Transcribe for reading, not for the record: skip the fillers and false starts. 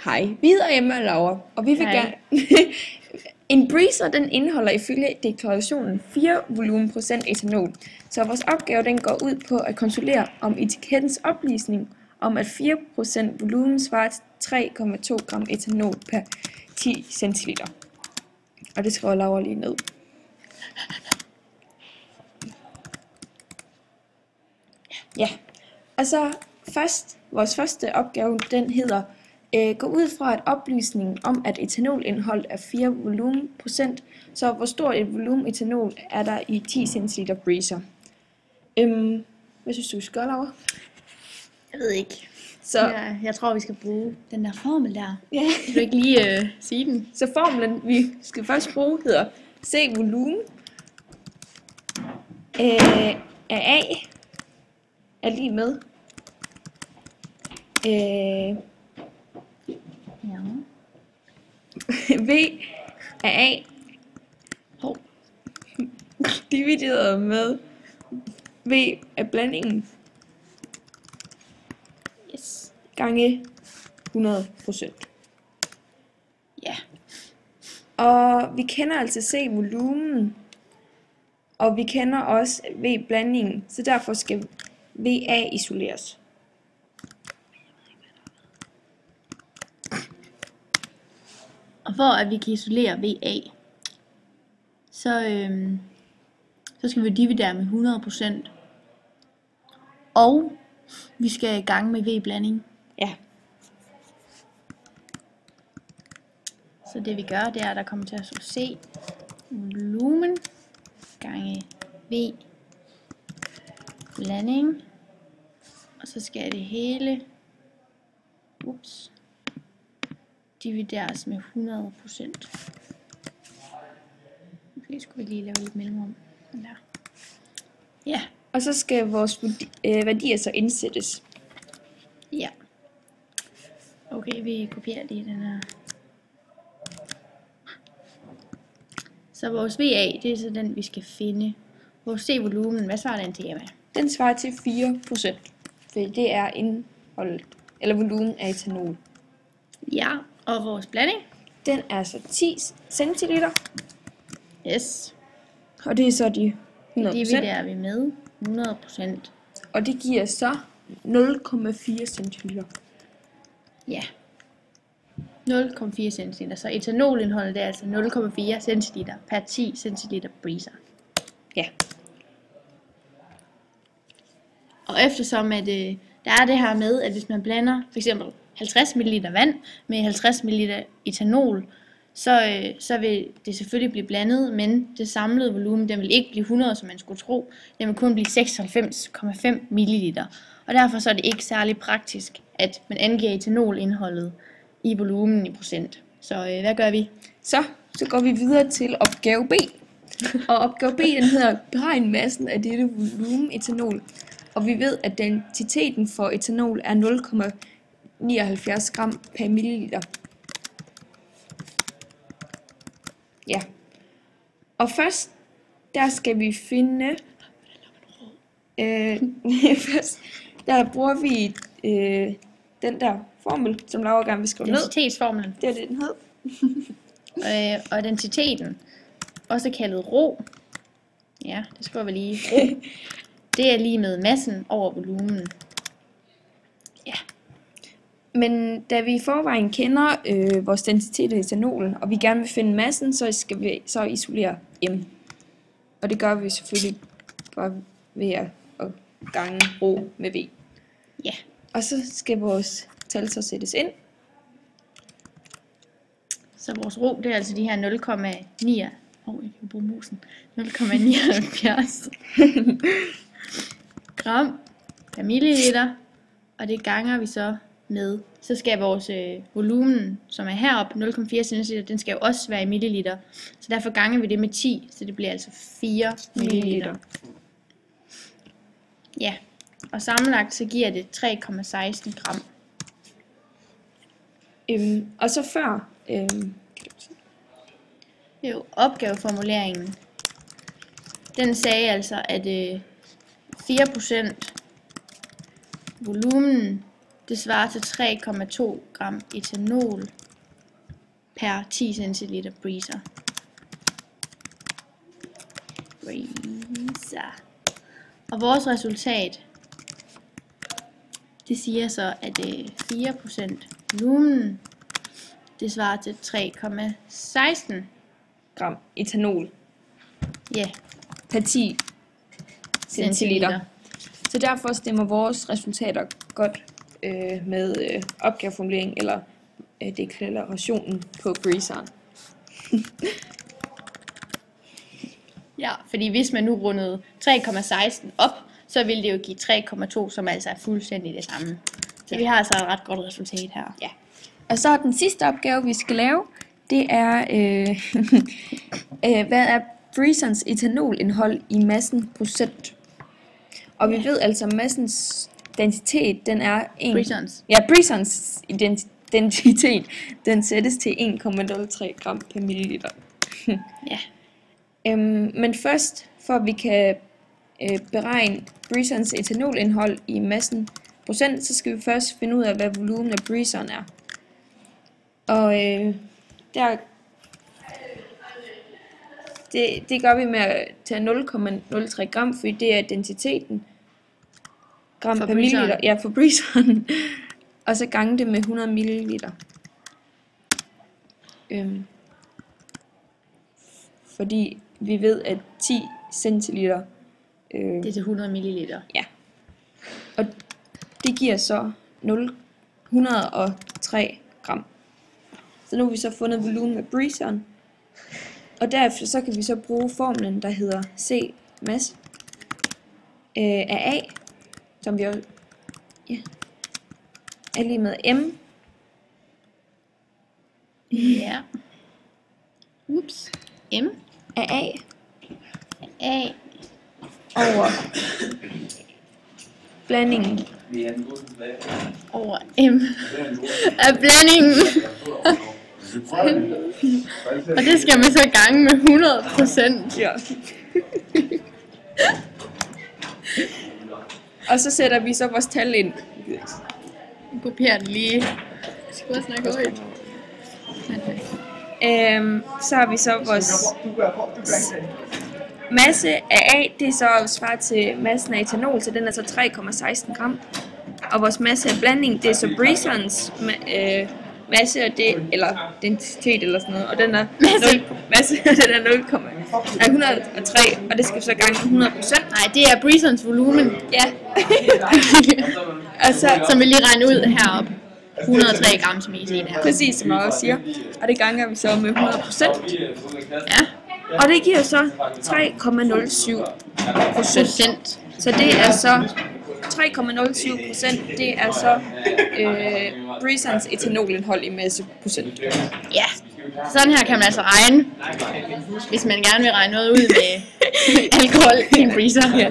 Hej, vi hedder Emma og Laura, og vi vil Hej. gerne... En breezer, den indeholder ifølge deklarationen 4 volumenprocent etanol. Så vores opgave, den går ud på at kontrollere, om etikettens oplysning om, at 4% volumen svarer til 3,2 gram etanol per 10 centiliter. Og det skriver Laura lige ned. Ja, og så vores første opgave, den hedder gå ud fra at oplysningen om, at etanolindhold er 4 volumenprocent, så hvor stort et volumen etanol er der i 10 cl breezer. Hvad synes du, vi skal gøre, Laura? Jeg ved ikke. Så, Jeg tror, vi skal bruge den der formel der. ja. Kan du ikke lige sige den? Så formlen, vi skal først bruge, hedder C volumen af A er lige med Ja. V af A divideret med V af blandingen Yes. gange 100%. Ja. Og vi kender altså C volumen, og vi kender også V blandingen, så derfor skal VA isoleres. Og for at vi kan isolere VA, så skal vi dividere med 100%. Og vi skal i gang med V-blanding. Ja, Så det vi gør, det er, at der kommer til at stå C volumen gange V blanding. Og så skal det hele divideres med 100%. Måske skulle vi lige lave lidt mellemrum. Sådan der. Ja, og så skal vores værdier så indsættes. ja. Okay, vi kopierer lige den her. Så vores VA, det er så den, vi skal finde. Vores C-volumen, hvad svarer den til, Emma? Den svarer til 4%, for det er indholdet, eller volumen af etanol. Ja, og vores blanding? Den er så 10 centiliter, Yes. og det er så de 100%, Dividerer vi med 100%. og det giver så 0,4 centiliter. Ja. 0,4 cl. Så etanolindholdet det er altså 0,4 cl per 10 cl breezer. Ja, Og eftersom at, der er det her med, at hvis man blander for eksempel 50 ml vand med 50 ml etanol, så vil det selvfølgelig blive blandet, men det samlede volumen, den vil ikke blive 100, som man skulle tro. Den vil kun blive 96,5 ml. Og derfor så er det ikke særlig praktisk, at man angiver etanolindholdet i volumen i procent. Så hvad gør vi? så går vi videre til opgave B. Og opgave B, den hedder beregn massen af dette volumen etanol. Og vi ved, at densiteten for etanol er 0,79 gram per milliliter. Ja. Og først, der skal vi finde... først, der bruger vi den der formel, som Laura gerne vil skrive ned. Densitetsformlen. Det er det, den hed. Og densiteten, også kaldet rho, ja, det skriver vi lige, rho, det er lige med massen over volumen. Ja, Men da vi i forvejen kender vores densitet af etanolen, og vi gerne vil finde massen, så skal vi så isolere M. Og det gør vi selvfølgelig bare ved at gange rho med V. ja, Og så skal vores tal så sættes ind. så vores rho, det er altså de her 0,9, jeg kan bruge musen, 0,79 gram per milliliter, og det ganger vi så med, så skal vores volumen, som er heroppe, 0,4 cl, den skal jo også være i milliliter, så derfor ganger vi det med 10, så det bliver altså 4 milliliter. Ja, og sammenlagt så giver det 3,16 gram. Og så før Jo, opgaveformuleringen, den sagde altså, at 4% volumen Det svarer til 3,2 gram etanol per 10 centiliter breezer. Og vores resultat, det siger så, at 4% volumen, det svarer til 3,16 gram etanol yeah, per 10 centiliter. Så derfor stemmer vores resultater godt med opgaveformulering eller deklarationen på breezeren. Ja, fordi hvis man nu rundede 3,16 op, så ville det jo give 3,2, som altså er fuldstændig det samme. Så vi har altså et ret godt resultat her. Ja. Og så den sidste opgave, vi skal lave, det er, hvad er breezerens etanolindhold i massen procent? Og vi ved altså, at massens densitet, den er breezerens densitet, den sættes til 1,03 gram per milliliter. Ja. Men først, for at vi kan beregne breezerens etanolindhold i massen procent, så skal vi først finde ud af, hvad volumen af breezeren er. Og det gør vi med at tage 0,03 gram, fordi det er densiteten gram per milliliter. Ja, for breezeren. Og så gange det med 100 milliliter. Fordi vi ved, at 10 centiliter det er til 100 milliliter. Ja. Og det giver så 103 gram. Så nu har vi så fundet volumen af breezeren. Og derefter så kan vi så bruge formlen, der hedder C masse af A, som vi jo er lige med M. Ja. Ups. M Af A A over blandingen over M af blandingen. Og det skal man så gange med 100%. Ja. Og så sætter vi så vores tal ind. Jeg kopierer den lige. Jeg skal også snakke højt. Så har vi så vores masse af A, det er så svaret til massen af etanol, så den er så 3,16 gram. Og vores masse af blanding, det er så breezerens masse, og det, eller densitet eller sådan noget, og den er 103, og det skal så gange 100%. Nej, det er breezerens volumen. Ja. Og så, som vi lige regner ud heroppe. 103 gram, som I ser her. Præcis, som jeg også siger. Og det ganger vi så med 100%. Ja. Og det giver så 3,07%. Så det er så 3,07%, det er så breezerens etanolindhold i masseprocent. Ja, sådan her kan man altså regne, hvis man gerne vil regne noget ud med alkohol i en breezer. Ja.